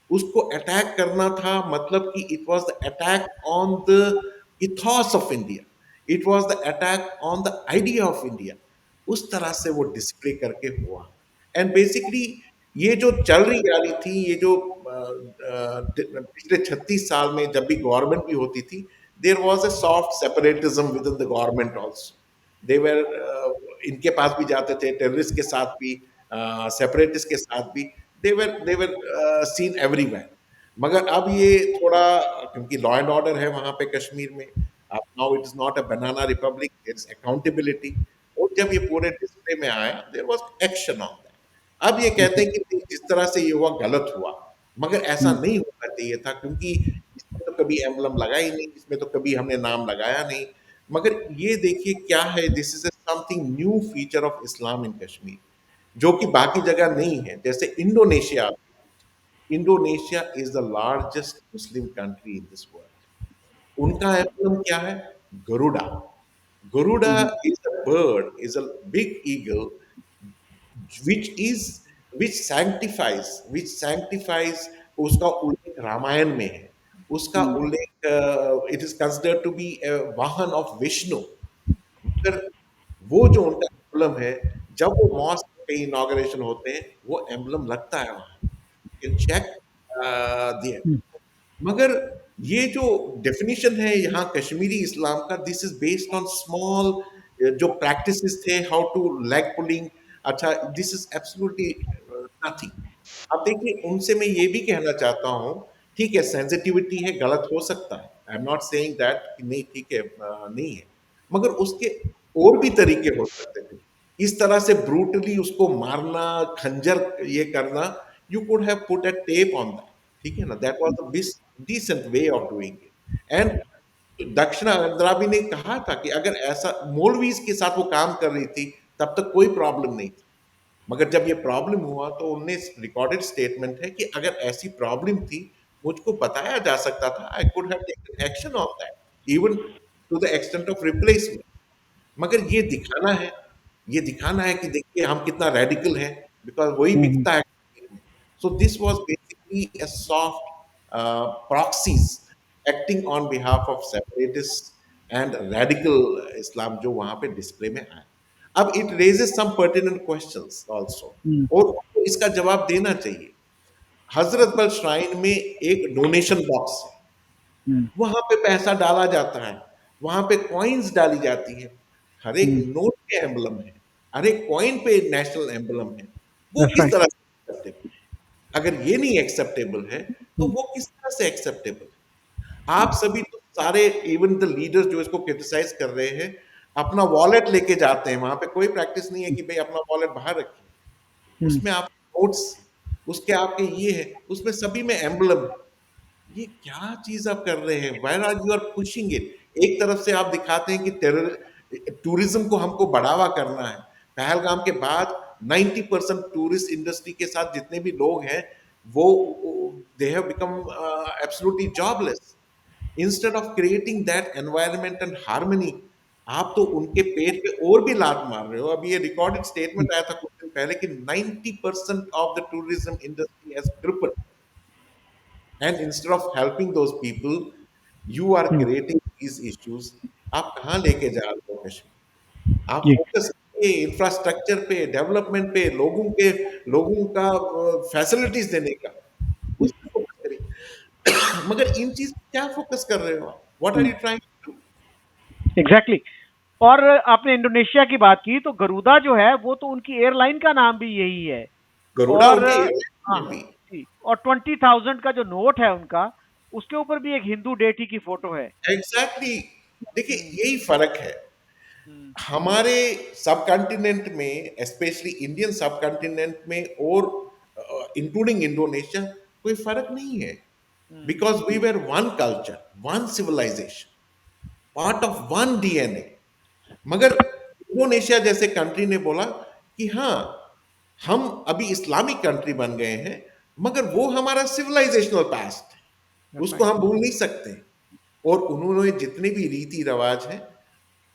उसको attack करना था मतलब कि it was the attack on the ethos of India, it was the attack on the idea of India. उस तरह से वो डिस्प्ले करके हुआ। एंड बेसिकली ये जो चल रही आ रही थी, ये जो पिछले 36 साल में जब भी गवर्नमेंट भी होती थी, there was a soft separatism within the government also. They were, इनके पास भी जाते थे, टेररिस्ट के साथ भी, सेपरेटिस्ट के साथ भी, दे वर सीन एवरीवेयर। मगर अब ये थोड़ा, क्योंकि लॉ एंड ऑर्डर है वहां पे कश्मीर में, अब now it is not a banana republic, it's accountability. और जब ये पूरे डिस्प्ले में आया, there was action on that. अब ये कहते हैं कि नहीं, जिस तरह से ये हुआ गलत हुआ, मगर ऐसा नहीं होना चाहिए था, क्योंकि इसमें तो कभी एम्बलम लगा ही नहीं, इसमें तो कभी हमने नाम लगाया नहीं। मगर ये देखिए क्या है, this is something new feature of Islam in Kashmir, जो कि बाकी जगह नहीं है। जैसे Indonesia, Indonesia is the largest Muslim country in this world, उनका एम्बलम क्या है? Garuda. Garuda is a bird, is a big eagle, which is which sanctifies, उसका उल्लेख रामायण में है, उसका उल्लेख, it is considered to be वाहन ऑफ विष्णु। मगर वो जो उनका एम्बलम है, जब वो मॉस्क के इनॉग्रेशन होते हैं, वो एम्बलम लगता है वहां, यू कैन चेक देयर। मगर ये जो डेफिनेशन है यहाँ कश्मीरी इस्लाम का, this is based on small जो प्रैक्टिसेस थे, हाउ टू लेग पुलिंग, अच्छा, दिस इज एब्सोल्युटली नथिंग। अब देखिए, उनसे मैं ये भी कहना चाहता हूँ, ठीक है सेंसिटिविटी है, गलत हो सकता है, I am not saying that नहीं, ठीक है, नहीं है, मगर उसके और भी तरीके हो सकते थे। इस तरह से ब्रूटली उसको मारना, खंजर ये करना, you could have put a tape on that, ठीक है ना, that was the decent way of doing it. And दक्षिणा द्रावी ने कहा था कि अगर ऐसा मौलवीज के साथ वो काम कर रही थी, तब तक कोई प्रॉब्लम नहीं था। मगर जब ये प्रॉब्लम हुआ, तो उनने रिकॉर्डेड स्टेटमेंट है कि अगर ऐसी प्रॉब्लम थी, मुझको बताया जा सकता था, I could have taken action on that, even to the extent of replacement. मगर ये दिखाना है कि देखिए हम कितना रेडिकल हैं, बिकॉज वही बिकता है। So this was basically a soft proxies acting on behalf of separatists and radical Islam जो वहां पे डिस्प्ले में आए। अब it raises some pertinent questions also, और उनको इसका जवाब देना चाहिए। हजरत बल श्राइन में एक डोनेशन बॉक्स है, वहां पे पैसा डाला जाता है, वहां पे कॉइन्स डाली जाती है, हर एक नोट के एम्बलम है। अरे कॉइन पे नेशनल एम्बलम है, वो दैट्स किस राइट। तरह से एक्सेप्टेबल? अगर ये नहीं एक्सेप्टेबल है, तो वो किस तरह से एक्सेप्टेबल है? आप सभी तो सारे, इवन द लीडर्स जो इसको क्रिटिसाइज कर रहे हैं, अपना वॉलेट लेके जाते हैं, वहां पे कोई प्रैक्टिस नहीं है कि भाई अपना वॉलेट बाहर रखिए। उसमें आप नोट्स, उसके आपके ये है, उसमें सभी में एम्बलम। ये क्या चीज आप कर रहे हैं? Where are you are pushing it? एक तरफ से आप दिखाते हैं कि टूरिज्म को हमको बढ़ावा करना है। पहलगाम के बाद 90% टूरिस्ट इंडस्ट्री के साथ जितने भी लोग हैं, वो they have become absolutely jobless. Instead of creating that environment and harmony, आप तो उनके पेट पे और भी लात मार रहे हो। अभी ये रिकॉर्डेड स्टेटमेंट आया था कुछ दिन पहले कि 90% of the tourism industry has crippled, and instead of helping those people, you are creating these issues। आप कहाँ लेके जा रहे हो कश्मीर? आप जी। फोकस करिए इंफ्रास्ट्रक्चर पे, डेवलपमेंट पे, लोगों का फैसिलिटीज देने का, उस पे फोकस करिए। मगर इन चीज पे क्या फोकस कर रहे हो आप? What are you trying to do? Exactly. और आपने इंडोनेशिया की बात की, तो गरुदा जो है वो तो उनकी एयरलाइन का नाम भी यही है। गरुड़ा और उनकी हाँ एयरलाइन हाँ भी। जी, और 20,000 का जो नोट है उनका, उसके ऊपर भी एक हिंदू डेटी की फोटो है। एग्जैक्टली। देखिए हम्म, यही फर्क है हम्म, हमारे सब कॉन्टिनेंट में, स्पेशली इंडियन सब कॉन्टिनेंट में, और इंक्लूडिंग इंडोनेशिया, कोई फर्क नहीं है। Hmm, because we were one culture, one civilization, part of one DNA. मगर इंडोनेशिया जैसे कंट्री ने बोला कि हाँ, हम अभी इस्लामिक कंट्री बन गए हैं, मगर वो हमारा सिविलाइजेशनल पास्ट है, that's उसको right। हम भूल नहीं सकते। और उन्होंने जितने भी रीति रिवाज हैं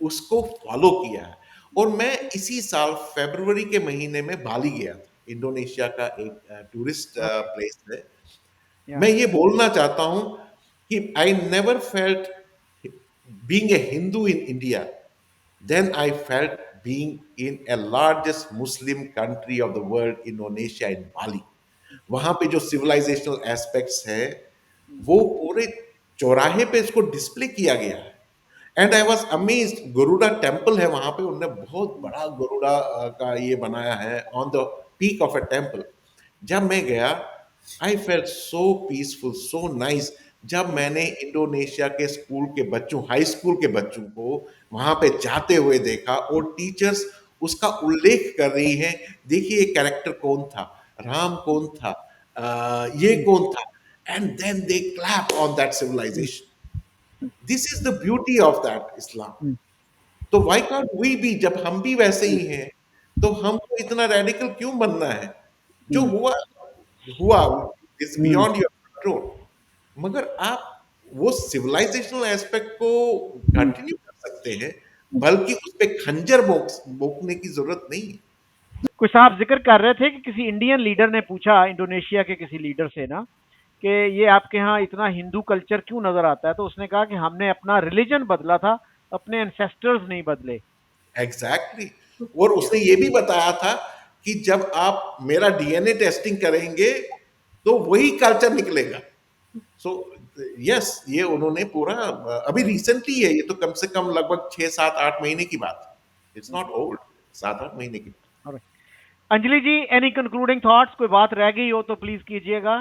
उसको फॉलो किया है। और मैं इसी साल फरवरी के महीने में बाली गया था, इंडोनेशिया का एक टूरिस्ट प्लेस है। या मैं ये बोलना चाहता हूं कि I never felt being a Hindu in India then I felt being in a largest Muslim country of the world, Indonesia, in Bali. वहां पे जो सिविलाइजेशनल एस्पेक्ट्स हैं, वो पूरे चौराहे पे इसको डिस्प्ले किया गया है। And I was amazed. Garuda temple है वहां पे, उनने बहुत बड़ा गरुड़ा का ये बनाया है on the peak of A temple. जब मैं गया, I felt so peaceful, so nice. जब मैंने इंडोनेशिया के स्कूल के बच्चों, हाई स्कूल के बच्चों को वहां पे जाते हुए देखा, और टीचर्स उसका उल्लेख कर रही हैं, देखिए ये कैरेक्टर कौन था, राम कौन था, ये कौन था, and then they clap on that civilization. This is the beauty of that Islam. तो वाई कांट वी बी? जब हम भी वैसे ही हैं, तो हमको इतना रेडिकल क्यों बनना है? जो हुआ हुआ, इज बियॉन्ड योर कंट्रोल। मगर आप वो सिविलाइजेशनल एस्पेक्ट को कंटिन्यू कर सकते हैं, बल्कि उस पे खंजर बोकने की जरूरत नहीं है। कुछ साहब जिक्र कर रहे थे कि किसी इंडियन लीडर ने पूछा इंडोनेशिया के किसी लीडर से ना, कि ये आपके यहाँ इतना हिंदू कल्चर क्यों नजर आता है, तो उसने कहा कि हमने अपना रिलीजन बदला था, अपने एंसेस्टर्स नहीं बदले। Exactly exactly। और उसने ये भी बताया था कि जब आप मेरा डीएनए टेस्टिंग करेंगे, तो वही कल्चर निकलेगा। सो यस, ये उन्होंने पूरा, अभी रिसेंटली है ये, तो कम से कम लगभग 6 7 8 महीने की बात है। इट्स नॉट ओल्ड, 7 8 महीने की। Alright। अंजलि जी, एनी कंक्लूडिंग थॉट्स, कोई बात रह गई हो तो प्लीज कीजिएगा।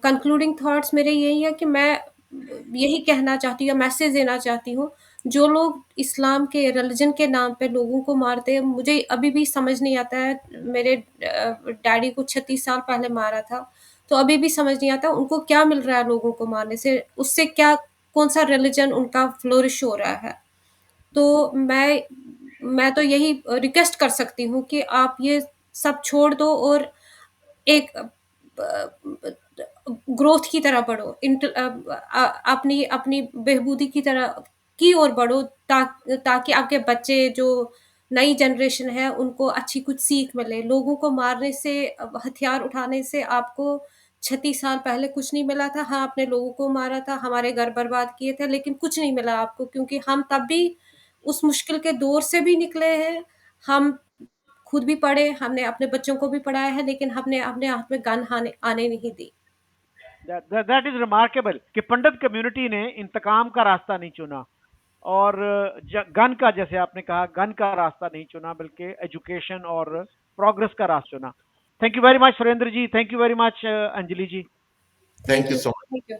कंक्लूडिंग थॉट्स मेरे यही है कि मैं यही कहना चाहती हूँ या मैसेज देना चाहती हूँ, जो लोग इस्लाम के रिलीजन के नाम पे लोगों को मारते हैं, मुझे अभी भी समझ नहीं आता है। मेरे डैडी को 36 साल पहले मारा था, तो अभी भी समझ नहीं आता उनको क्या मिल रहा है लोगों को मारने से, उससे क्या, कौन सा रिलीजन उनका फ्लोरिश हो रहा है। तो मैं तो यही रिक्वेस्ट कर सकती हूँ कि आप ये सब छोड़ दो और एक ग्रोथ की तरह बढ़ो, अपनी अपनी बेहबूदी की तरह की ओर बढ़ो, ताकि आपके बच्चे जो नई जनरेशन है उनको अच्छी कुछ सीख मिले। लोगों को मारने से, हथियार उठाने से आपको 36 साल पहले कुछ नहीं मिला था। हाँ, आपने लोगों को मारा था, हमारे घर बर्बाद किए थे, लेकिन कुछ नहीं मिला आपको, क्योंकि हम तब भी उस मुश्किल के दौर से भी निकले हैं। हम खुद भी पढ़े, हमने अपने बच्चों को भी पढ़ाया है, लेकिन हमने अपने हाथ में गन आने आने नहीं दी। दैट इज रिमार्केबल कि पंडित कम्युनिटी ने इंतकाम का रास्ता नहीं चुना। और गन का, जैसे आपने कहा, गन का रास्ता नहीं चुना बल्कि एजुकेशन और प्रोग्रेस का रास्ता चुना। Thank you very much Surendra ji, thank you very much Anjali ji. Thank thank you you, so much. Thank you.